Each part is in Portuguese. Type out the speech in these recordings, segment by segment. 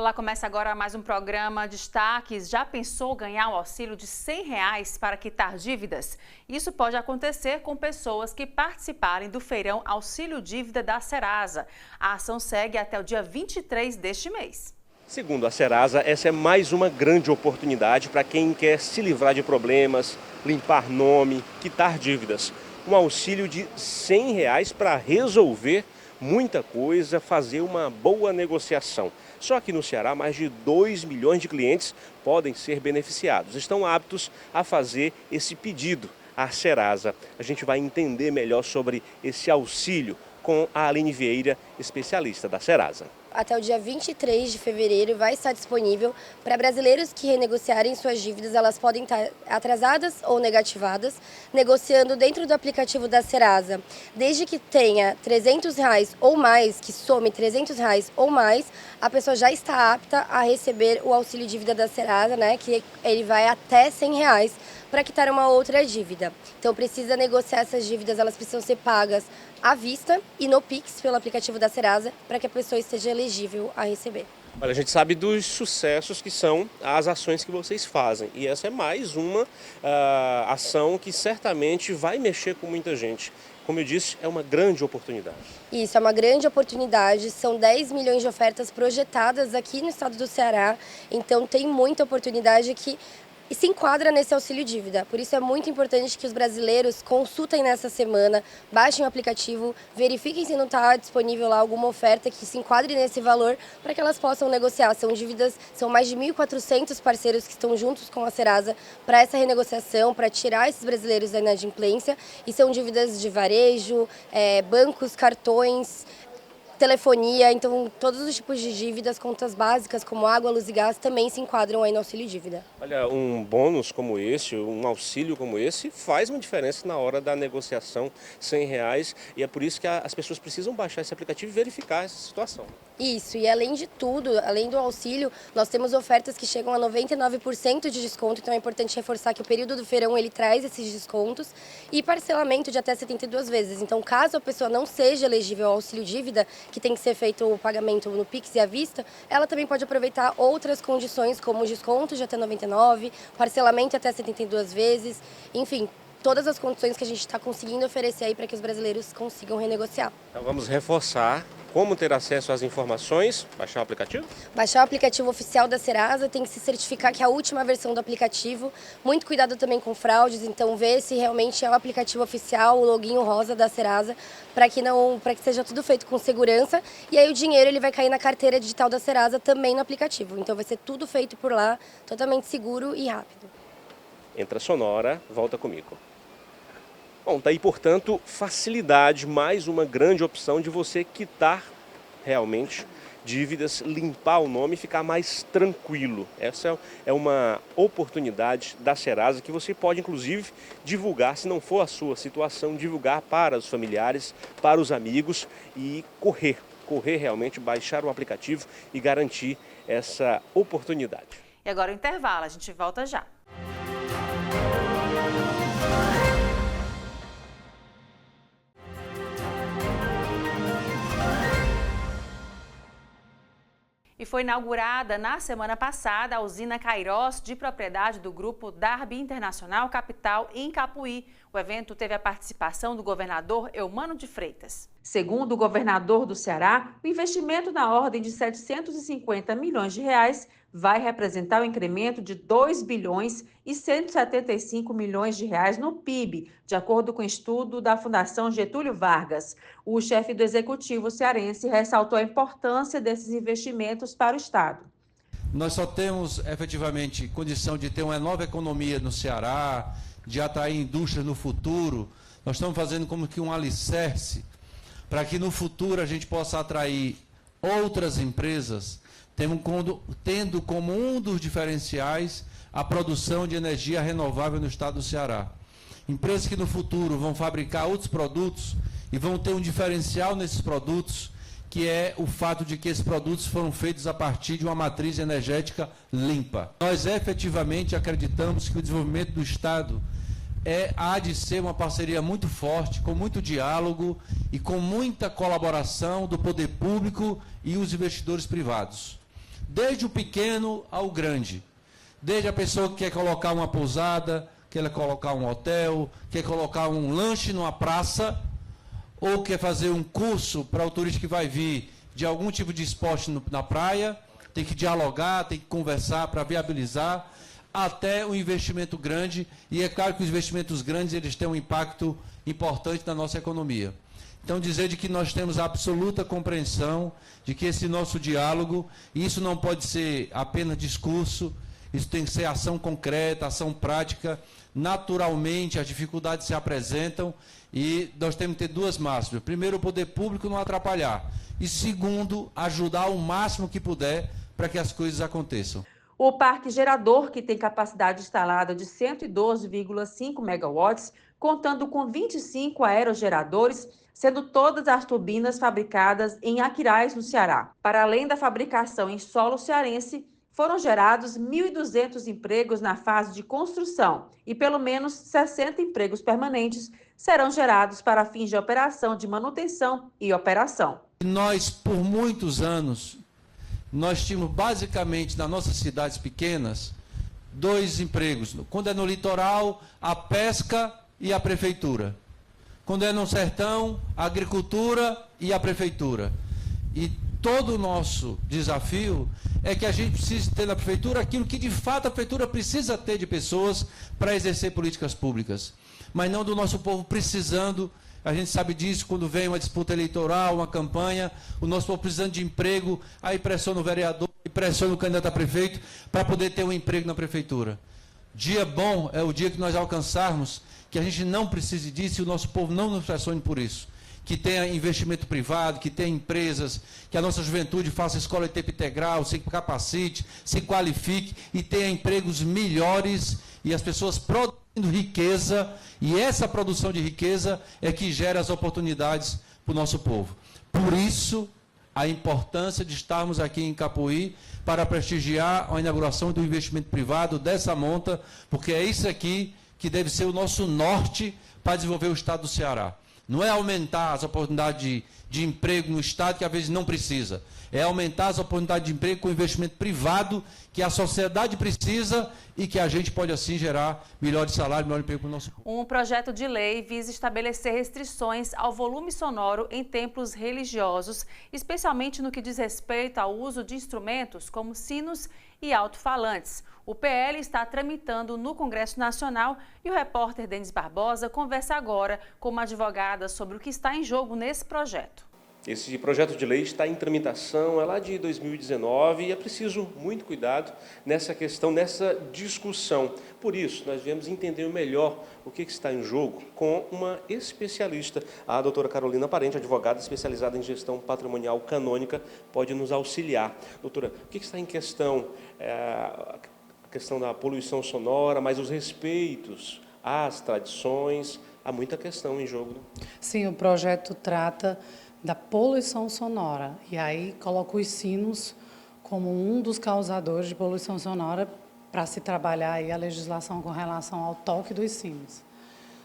Olá, começa agora mais um programa Destaques. Já pensou ganhar o auxílio de R$100 para quitar dívidas? Isso pode acontecer com pessoas que participarem do feirão Auxílio Dívida da Serasa. A ação segue até o dia 23 deste mês. Segundo a Serasa, essa é mais uma grande oportunidade para quem quer se livrar de problemas, limpar nome, quitar dívidas. Um auxílio de R$100 para resolver muita coisa, fazer uma boa negociação. Só que no Ceará, mais de 2 milhões de clientes podem ser beneficiados. Estão aptos a fazer esse pedido à Serasa. A gente vai entender melhor sobre esse auxílio com a Aline Vieira, especialista da Serasa. Até o dia 23 de fevereiro vai estar disponível para brasileiros que renegociarem suas dívidas. Elas podem estar atrasadas ou negativadas, negociando dentro do aplicativo da Serasa. Desde que tenha R$300 ou mais, que some R$300 ou mais, a pessoa já está apta a receber o auxílio dívida da Serasa, né? Que ele vai até R$100 para quitar uma outra dívida. Então precisa negociar essas dívidas, elas precisam ser pagas à vista e no Pix pelo aplicativo da Serasa para que a pessoa esteja elegível a receber. Olha, a gente sabe dos sucessos que são as ações que vocês fazem e essa é mais uma ação que certamente vai mexer com muita gente. Como eu disse, é uma grande oportunidade. Isso, é uma grande oportunidade. São 10 milhões de ofertas projetadas aqui no estado do Ceará, então tem muita oportunidade que se enquadra nesse auxílio dívida. Por isso é muito importante que os brasileiros consultem nessa semana, baixem o aplicativo, verifiquem se não está disponível lá alguma oferta que se enquadre nesse valor para que elas possam negociar. São dívidas, são mais de 1.400 parceiros que estão juntos com a Serasa para essa renegociação, para tirar esses brasileiros da inadimplência. E são dívidas de varejo, bancos, cartões, telefonia, então todos os tipos de dívidas, contas básicas como água, luz e gás também se enquadram aí no auxílio dívida. Olha, um bônus como esse, um auxílio como esse faz uma diferença na hora da negociação, R$100, e é por isso que as pessoas precisam baixar esse aplicativo e verificar essa situação. Isso, e além de tudo, além do auxílio, nós temos ofertas que chegam a 99% de desconto, então é importante reforçar que o período do feirão ele traz esses descontos e parcelamento de até 72 vezes. Então, caso a pessoa não seja elegível ao auxílio dívida, que tem que ser feito o pagamento no Pix e à vista, ela também pode aproveitar outras condições, como desconto de até 99, parcelamento até 72 vezes, enfim, todas as condições que a gente está conseguindo oferecer aí para que os brasileiros consigam renegociar. Então vamos reforçar como ter acesso às informações, baixar o aplicativo? Baixar o aplicativo oficial da Serasa, tem que se certificar que é a última versão do aplicativo. Muito cuidado também com fraudes, então ver se realmente é o aplicativo oficial, o loginho rosa da Serasa, para que seja tudo feito com segurança. E aí o dinheiro ele vai cair na carteira digital da Serasa também no aplicativo. Então vai ser tudo feito por lá, totalmente seguro e rápido. Entra sonora, volta comigo. Bom, tá aí, portanto, facilidade, mais uma grande opção de você quitar realmente dívidas, limpar o nome e ficar mais tranquilo. Essa é uma oportunidade da Serasa que você pode, inclusive, divulgar, se não for a sua situação, divulgar para os familiares, para os amigos e correr realmente, baixar o aplicativo e garantir essa oportunidade. E agora o intervalo, a gente volta já. E foi inaugurada na semana passada a usina Cairós, de propriedade do grupo Darby Internacional Capital, em Capuí. O evento teve a participação do governador Eumano de Freitas. Segundo o governador do Ceará, o investimento na ordem de 750 milhões de reais vai representar um incremento de 2 bilhões e 175 milhões de reais no PIB, de acordo com o estudo da Fundação Getúlio Vargas. O chefe do executivo cearense ressaltou a importância desses investimentos para o Estado. Nós só temos efetivamente condição de ter uma nova economia no Ceará, de atrair indústria no futuro. Nós estamos fazendo como que um alicerce para que no futuro a gente possa atrair outras empresas, tendo como um dos diferenciais a produção de energia renovável no estado do Ceará. Empresas que no futuro vão fabricar outros produtos e vão ter um diferencial nesses produtos, que é o fato de que esses produtos foram feitos a partir de uma matriz energética limpa. Nós efetivamente acreditamos que o desenvolvimento do Estado há de ser uma parceria muito forte, com muito diálogo e com muita colaboração do poder público e os investidores privados. desde o pequeno ao grande. Desde a pessoa que quer colocar uma pousada, quer colocar um hotel, quer colocar um lanche numa praça, ou quer fazer um curso para o turista que vai vir de algum tipo de esporte na praia, tem que dialogar, tem que conversar para viabilizar, até o investimento grande, e é claro que os investimentos grandes eles têm um impacto importante na nossa economia. Então, dizer de que nós temos a absoluta compreensão de que esse nosso diálogo, isso não pode ser apenas discurso, isso tem que ser ação concreta, ação prática. Naturalmente, as dificuldades se apresentam e nós temos que ter duas máximas. Primeiro, o poder público não atrapalhar. E segundo, ajudar o máximo que puder para que as coisas aconteçam. O parque gerador, que tem capacidade instalada de 112,5 megawatts, contando com 25 aerogeradores, sendo todas as turbinas fabricadas em Aquiraz, no Ceará. Para além da fabricação em solo cearense, foram gerados 1.200 empregos na fase de construção e pelo menos 60 empregos permanentes serão gerados para fins de operação de manutenção e operação. Nós, por muitos anos, nós tínhamos basicamente nas nossas cidades pequenas 2 empregos. Quando é no litoral, a pesca e a prefeitura. Quando é no sertão, a agricultura e a prefeitura. E todo o nosso desafio é que a gente precisa ter na prefeitura aquilo que de fato a prefeitura precisa ter de pessoas para exercer políticas públicas. Mas não do nosso povo precisando. A gente sabe disso, quando vem uma disputa eleitoral, uma campanha, o nosso povo precisando de emprego, aí pressiona o vereador, pressiona o candidato a prefeito para poder ter um emprego na prefeitura. Dia bom é o dia que nós alcançarmos que a gente não precise disso e o nosso povo não nos pressione por isso. Que tenha investimento privado, que tenha empresas, que a nossa juventude faça escola de tempo integral, se capacite, se qualifique e tenha empregos melhores e as pessoas produzindo riqueza, e essa produção de riqueza é que gera as oportunidades para o nosso povo. Por isso, a importância de estarmos aqui em Capuí para prestigiar a inauguração do investimento privado dessa monta, porque é isso aqui que deve ser o nosso norte para desenvolver o estado do Ceará. Não é aumentar as oportunidades de emprego no estado, que às vezes não precisa. É aumentar as oportunidades de emprego com investimento privado, que a sociedade precisa e que a gente pode, assim, gerar melhores salários, melhor emprego para o nosso povo. Um projeto de lei visa estabelecer restrições ao volume sonoro em templos religiosos, especialmente no que diz respeito ao uso de instrumentos como sinos e alto-falantes. O PL está tramitando no Congresso Nacional e o repórter Denis Barbosa conversa agora com uma advogada sobre o que está em jogo nesse projeto. Esse projeto de lei está em tramitação, é lá de 2019 e é preciso muito cuidado nessa questão, nessa discussão. Por isso, nós viemos entender melhor o que está em jogo com uma especialista. A doutora Carolina Parente, advogada especializada em gestão patrimonial canônica, pode nos auxiliar. Doutora, o que está em questão? A questão da poluição sonora, mas os respeitos às tradições, há muita questão em jogo. Sim, o projeto trata da poluição sonora, e aí coloca os sinos como um dos causadores de poluição sonora para se trabalhar aí a legislação com relação ao toque dos sinos.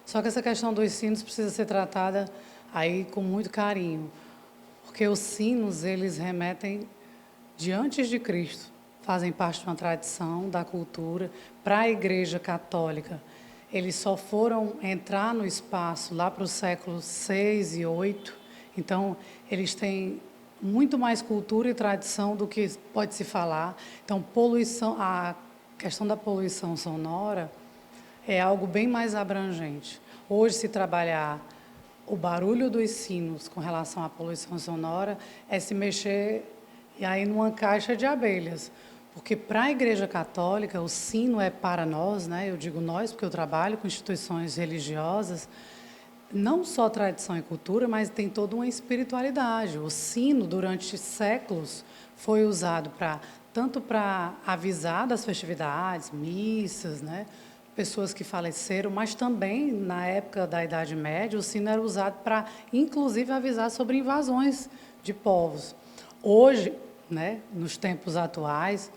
Só que essa questão dos sinos precisa ser tratada aí com muito carinho, porque os sinos, eles remetem de antes de Cristo, fazem parte de uma tradição da cultura. Para a Igreja Católica, eles só foram entrar no espaço lá para os séculos 6 e 8, então, eles têm muito mais cultura e tradição do que pode se falar. Então, a questão da poluição sonora é algo bem mais abrangente. Hoje, se trabalhar o barulho dos sinos com relação à poluição sonora, é se mexer e aí numa caixa de abelhas. Porque para a Igreja Católica, o sino é para nós, né? Eu digo nós, porque eu trabalho com instituições religiosas, não só tradição e cultura, mas tem toda uma espiritualidade. O sino, durante séculos, foi usado tanto para avisar das festividades, missas, né? Pessoas que faleceram, mas também, na época da Idade Média, o sino era usado para, inclusive, avisar sobre invasões de povos. Hoje, né, nos tempos atuais,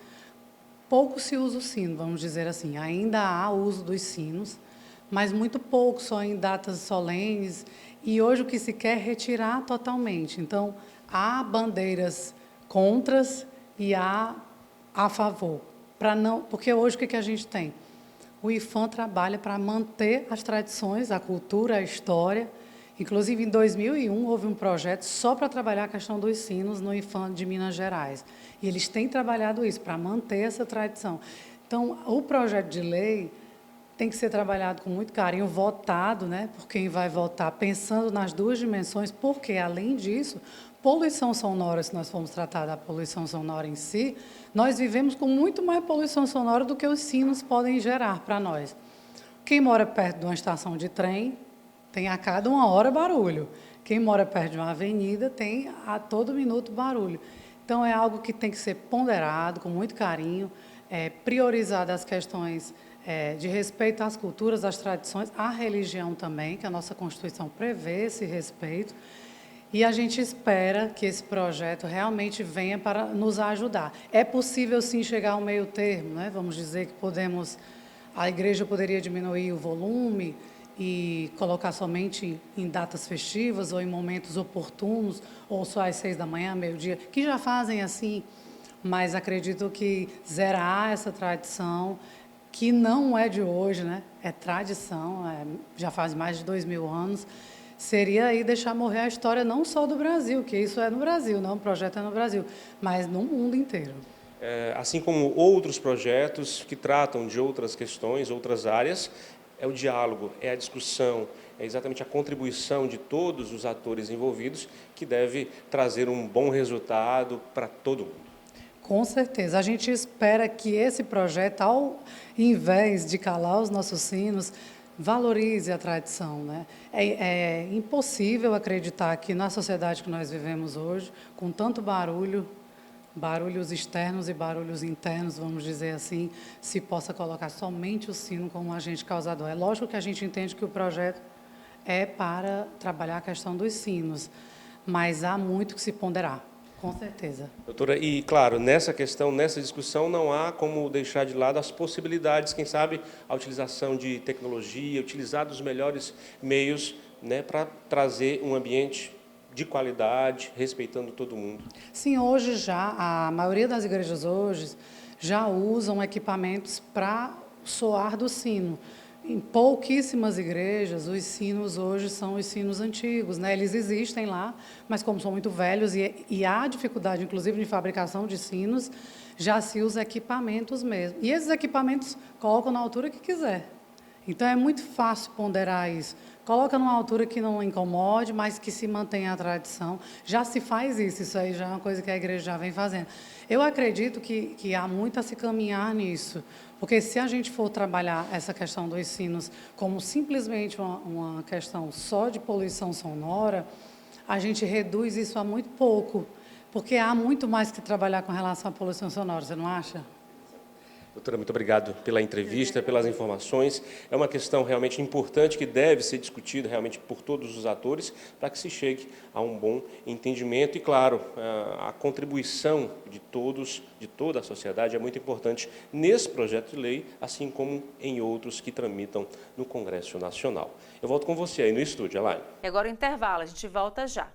pouco se usa o sino, vamos dizer assim. Ainda há uso dos sinos, mas muito pouco, só em datas solenes, e hoje o que se quer é retirar totalmente. Então, há bandeiras contras e há a favor, porque hoje o que a gente tem? O IPHAN trabalha para manter as tradições, a cultura, a história. Inclusive, em 2001, houve um projeto só para trabalhar a questão dos sinos no IPHAN de Minas Gerais. E eles têm trabalhado isso, para manter essa tradição. Então, o projeto de lei tem que ser trabalhado com muito carinho, votado, né, por quem vai votar, pensando nas duas dimensões, porque, além disso, poluição sonora, se nós formos tratar da poluição sonora em si, nós vivemos com muito mais poluição sonora do que os sinos podem gerar para nós. Quem mora perto de uma estação de trem tem a cada 1 hora barulho. Quem mora perto de uma avenida tem a todo minuto barulho. Então, é algo que tem que ser ponderado, com muito carinho, priorizado as questões de respeito às culturas, às tradições, à religião também, que a nossa Constituição prevê esse respeito. E a gente espera que esse projeto realmente venha para nos ajudar. É possível, sim, chegar ao meio termo, né? Vamos dizer que a igreja poderia diminuir o volume e colocar somente em datas festivas ou em momentos oportunos, ou só às 6 da manhã, meio-dia, que já fazem assim, mas acredito que zerar essa tradição, que não é de hoje, né? É tradição, já faz mais de 2000 anos, seria aí deixar morrer a história não só do Brasil, que isso é no Brasil, não, o projeto é no Brasil, mas no mundo inteiro. Assim como outros projetos que tratam de outras questões, outras áreas, é o diálogo, é a discussão, é exatamente a contribuição de todos os atores envolvidos que deve trazer um bom resultado para todo mundo. Com certeza. A gente espera que esse projeto, ao invés de calar os nossos sinos, valorize a tradição, né? É impossível acreditar que na sociedade que nós vivemos hoje, com tanto barulho, barulhos externos e barulhos internos, vamos dizer assim, se possa colocar somente o sino como agente causador. É lógico que a gente entende que o projeto é para trabalhar a questão dos sinos, mas há muito que se ponderar. Com certeza. Doutora, e claro, nessa questão, nessa discussão, não há como deixar de lado as possibilidades, quem sabe, a utilização de tecnologia, utilizar dos melhores meios, né, para trazer um ambiente de qualidade, respeitando todo mundo. Sim, hoje já, a maioria das igrejas hoje já usam equipamentos para soar do sino. Em pouquíssimas igrejas, os sinos hoje são os sinos antigos, né? Eles existem lá, mas como são muito velhos e há dificuldade, inclusive, de fabricação de sinos, já se usa equipamentos mesmo. E esses equipamentos colocam na altura que quiser. Então, é muito fácil ponderar isso. Coloca numa altura que não incomode, mas que se mantenha a tradição. Já se faz isso aí já é uma coisa que a igreja já vem fazendo. Eu acredito que há muito a se caminhar nisso, porque se a gente for trabalhar essa questão dos sinos como simplesmente uma questão só de poluição sonora, a gente reduz isso a muito pouco, porque há muito mais que trabalhar com relação à poluição sonora, você não acha? Doutora, muito obrigado pela entrevista, pelas informações. É uma questão realmente importante que deve ser discutida realmente por todos os atores para que se chegue a um bom entendimento e, claro, a contribuição de todos, de toda a sociedade é muito importante nesse projeto de lei, assim como em outros que tramitam no Congresso Nacional. Eu volto com você aí no estúdio, Elaine. E agora o intervalo, a gente volta já.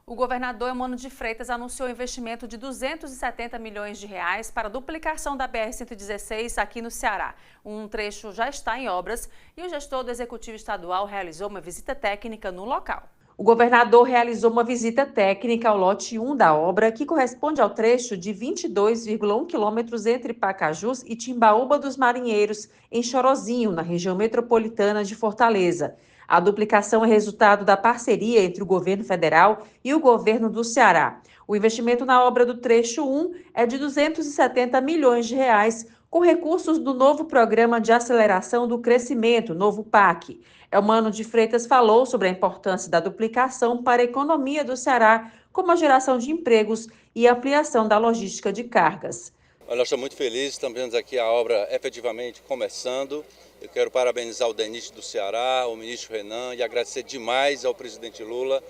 O governador Eumano de Freitas anunciou um investimento de 270 milhões de reais para a duplicação da BR-116 aqui no Ceará. Um trecho já está em obras e o gestor do Executivo Estadual realizou uma visita técnica no local. O governador realizou uma visita técnica ao lote 1 da obra, que corresponde ao trecho de 22,1 quilômetros entre Pacajus e Timbaúba dos Marinheiros, em Chorozinho, na região metropolitana de Fortaleza. A duplicação é resultado da parceria entre o governo federal e o governo do Ceará. O investimento na obra do trecho 1 é de 270 milhões de reais, com recursos do novo Programa de Aceleração do Crescimento, novo PAC. Eumano de Freitas falou sobre a importância da duplicação para a economia do Ceará, como a geração de empregos e a ampliação da logística de cargas. Nós estamos muito felizes, estamos vendo aqui a obra efetivamente começando. Eu quero parabenizar o DENIT do Ceará, o ministro Renan, e agradecer demais ao presidente Lula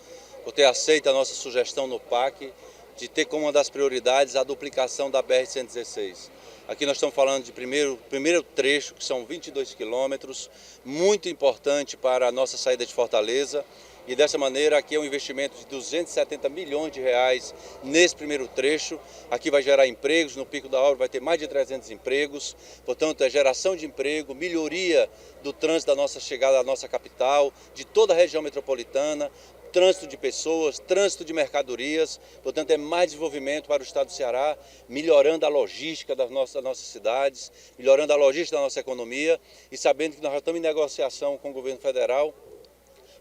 por ter aceito a nossa sugestão no PAC de ter como uma das prioridades a duplicação da BR-116. Aqui nós estamos falando de primeiro trecho, que são 22 quilômetros, muito importante para a nossa saída de Fortaleza. E dessa maneira aqui é um investimento de 270 milhões de reais nesse primeiro trecho. Aqui vai gerar empregos, no pico da obra vai ter mais de 300 empregos. Portanto, é geração de emprego, melhoria do trânsito da nossa chegada à nossa capital, de toda a região metropolitana, trânsito de pessoas, trânsito de mercadorias, portanto é mais desenvolvimento para o estado do Ceará, melhorando a logística das nossas cidades, melhorando a logística da nossa economia e sabendo que nós já estamos em negociação com o governo federal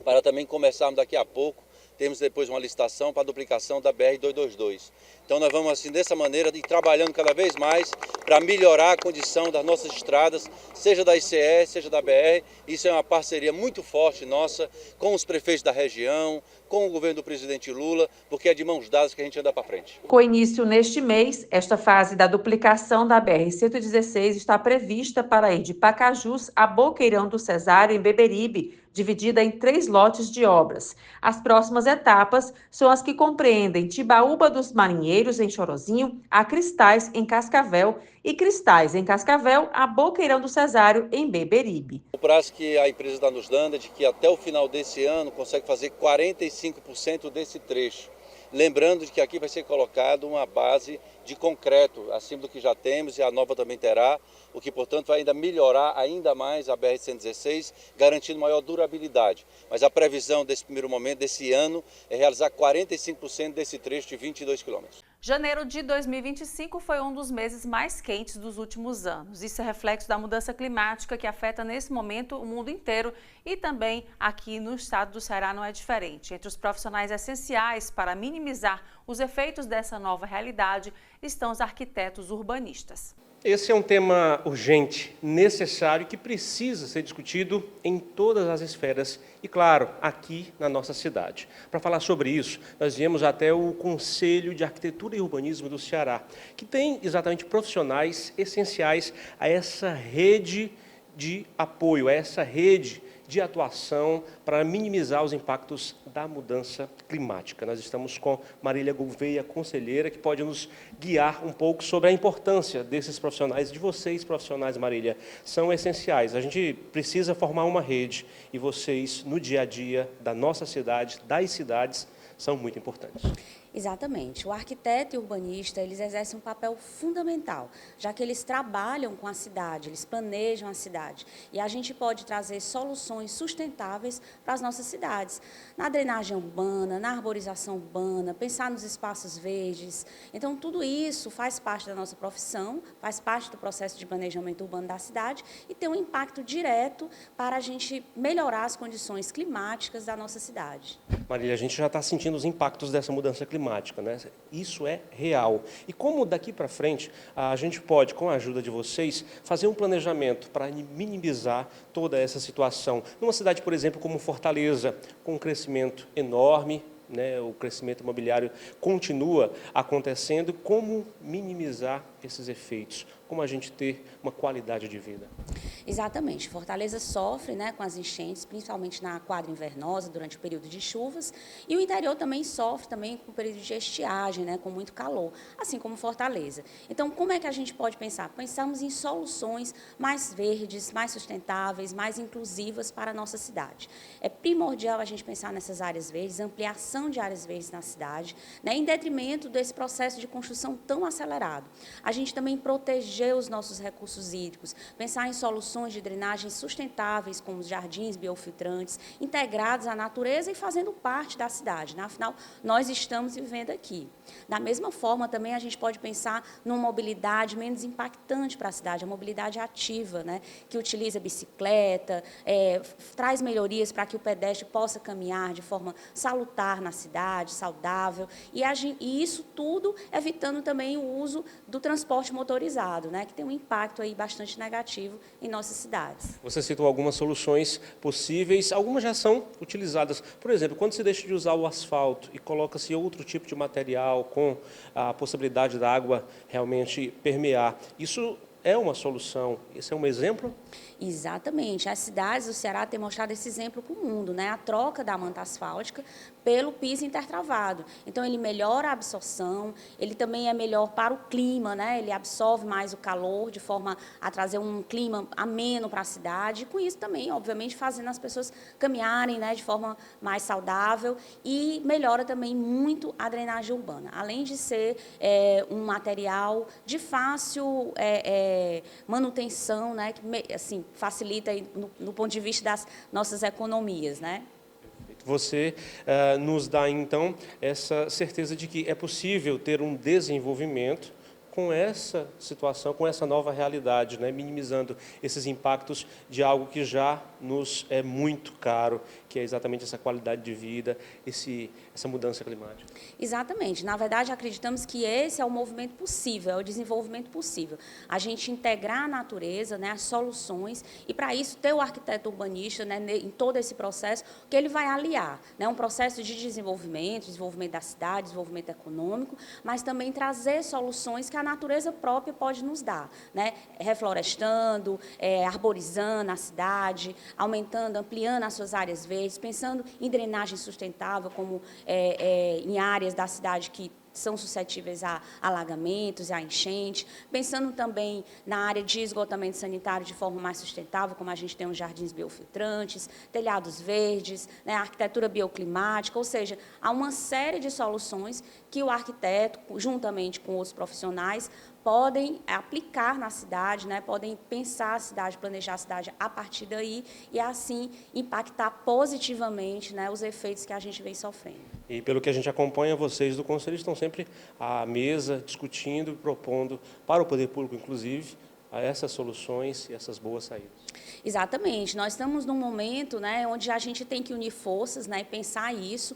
para também começarmos daqui a pouco, temos depois uma licitação para a duplicação da BR-222. Então nós vamos assim dessa maneira e trabalhando cada vez mais para melhorar a condição das nossas estradas, seja da ICE, seja da BR. Isso é uma parceria muito forte nossa com os prefeitos da região, com o governo do presidente Lula, porque é de mãos dadas que a gente anda para frente. Com início neste mês, esta fase da duplicação da BR-116 está prevista para ir de Pacajus a Boqueirão do Cesário, em Beberibe, dividida em 3 lotes de obras. As próximas etapas são as que compreendem Tibaúba dos Marinheiros, em Chorozinho, a Cristais, em Cascavel, e Cristais, em Cascavel, a Boqueirão do Cesário, em Beberibe. O prazo que a empresa está nos dando é de que até o final desse ano consegue fazer 45% desse trecho. Lembrando de que aqui vai ser colocado uma base de concreto, acima do que já temos, e a nova também terá, o que, portanto, vai ainda melhorar ainda mais a BR-116, garantindo maior durabilidade. Mas a previsão desse primeiro momento, desse ano, é realizar 45% desse trecho de 22 quilômetros. Janeiro de 2025 foi um dos meses mais quentes dos últimos anos. Isso é reflexo da mudança climática que afeta nesse momento o mundo inteiro e também aqui no estado do Ceará não é diferente. Entre os profissionais essenciais para minimizar os efeitos dessa nova realidade estão os arquitetos urbanistas. Esse é um tema urgente, necessário, que precisa ser discutido em todas as esferas e, claro, aqui na nossa cidade. Para falar sobre isso, nós viemos até o Conselho de Arquitetura e Urbanismo do Ceará, que tem exatamente profissionais essenciais a essa rede de apoio, a essa rede de atuação para minimizar os impactos da mudança climática. Nós estamos com Marília Gouveia, conselheira, que pode nos guiar um pouco sobre a importância desses profissionais, de vocês profissionais, Marília, são essenciais. A gente precisa formar uma rede e vocês, no dia a dia da nossa cidade, das cidades, são muito importantes. Exatamente. O arquiteto e o urbanista, eles exercem um papel fundamental, já que eles trabalham com a cidade, eles planejam a cidade. E a gente pode trazer soluções sustentáveis para as nossas cidades. Na drenagem urbana, na arborização urbana, pensar nos espaços verdes. Então, tudo isso faz parte da nossa profissão, faz parte do processo de planejamento urbano da cidade e tem um impacto direto para a gente melhorar as condições climáticas da nossa cidade. Marília, a gente já está sentindo os impactos dessa mudança climática, né? Isso é real. E como daqui para frente a gente pode, com a ajuda de vocês, fazer um planejamento para minimizar toda essa situação? Numa cidade, por exemplo, como Fortaleza, com um crescimento enorme, né, o crescimento imobiliário continua acontecendo, como minimizar esses efeitos? Como a gente ter uma qualidade de vida? Exatamente. Fortaleza sofre, né, com as enchentes, principalmente na quadra invernosa, durante o período de chuvas, e o interior também sofre com o período de estiagem, né, com muito calor, assim como Fortaleza. Então, como é que a gente pode pensar? Pensamos em soluções mais verdes, mais sustentáveis, mais inclusivas para a nossa cidade. É primordial a gente pensar nessas áreas verdes, ampliação de áreas verdes na cidade, né, em detrimento desse processo de construção tão acelerado. A gente também proteger os nossos recursos hídricos, pensar em soluções de drenagem sustentáveis, como os jardins biofiltrantes, integrados à natureza e fazendo parte da cidade, né? Afinal, nós estamos vivendo aqui. Da mesma forma, também a gente pode pensar numa mobilidade menos impactante para a cidade, a mobilidade ativa, né? Que utiliza bicicleta, traz melhorias para que o pedestre possa caminhar de forma salutar na cidade, saudável, e isso tudo evitando também o uso do transporte motorizado, né, que tem um impacto aí bastante negativo em nossas cidades. Você citou algumas soluções possíveis, algumas já são utilizadas. Por exemplo, quando se deixa de usar o asfalto e coloca-se outro tipo de material com a possibilidade da água realmente permear, isso é uma solução? Esse é um exemplo? Exatamente. As cidades do Ceará têm mostrado esse exemplo para o mundo, né? A troca da manta asfáltica pelo piso intertravado. Então, ele melhora a absorção, ele também é melhor para o clima, né? Ele absorve mais o calor, de forma a trazer um clima ameno para a cidade. E com isso também, obviamente, fazendo as pessoas caminharem, né, de forma mais saudável, e melhora também muito a drenagem urbana. Além de ser um material de fácil manutenção, né, que assim, facilita aí, no ponto de vista das nossas economias, né? Você nos dá, então, essa certeza de que é possível ter um desenvolvimento com essa situação, com essa nova realidade, né? Minimizando esses impactos de algo que já nos é muito caro, que é exatamente essa qualidade de vida, essa mudança climática. Exatamente. Na verdade, acreditamos que esse é o movimento possível, é o desenvolvimento possível. A gente integrar a natureza, né, as soluções, e para isso ter o arquiteto urbanista, né, em todo esse processo, que ele vai aliar, né, um processo de desenvolvimento da cidade, desenvolvimento econômico, mas também trazer soluções que a natureza própria pode nos dar, né, reflorestando, arborizando a cidade, aumentando, ampliando as suas áreas verdes, pensando em drenagem sustentável, como em áreas da cidade que são suscetíveis a alagamentos, a enchente, pensando também na área de esgotamento sanitário de forma mais sustentável, como a gente tem os jardins biofiltrantes, telhados verdes, né, arquitetura bioclimática, ou seja, há uma série de soluções que o arquiteto, juntamente com outros profissionais, podem aplicar na cidade, né, podem pensar a cidade, planejar a cidade a partir daí e, assim, impactar positivamente, né, os efeitos que a gente vem sofrendo. E pelo que a gente acompanha, vocês do Conselho estão sempre à mesa, discutindo e propondo para o poder público, inclusive, essas soluções e essas boas saídas. Exatamente. Nós estamos num momento, né, onde a gente tem que unir forças, né, e pensar isso.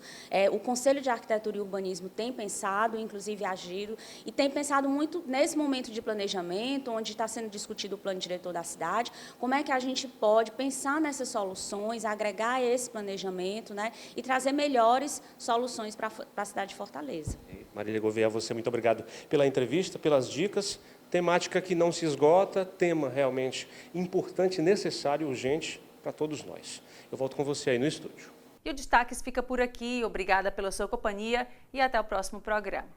O Conselho de Arquitetura e Urbanismo tem pensado, inclusive agido, e tem pensado muito nesse momento de planejamento, onde está sendo discutido o plano diretor da cidade, como é que a gente pode pensar nessas soluções, agregar esse planejamento, né, e trazer melhores soluções para a cidade de Fortaleza. Marília Gouveia, você, muito obrigado pela entrevista, pelas dicas. Temática que não se esgota, tema realmente importante, necessário e urgente para todos nós. Eu volto com você aí no estúdio. E o Destaques fica por aqui. Obrigada pela sua companhia e até o próximo programa.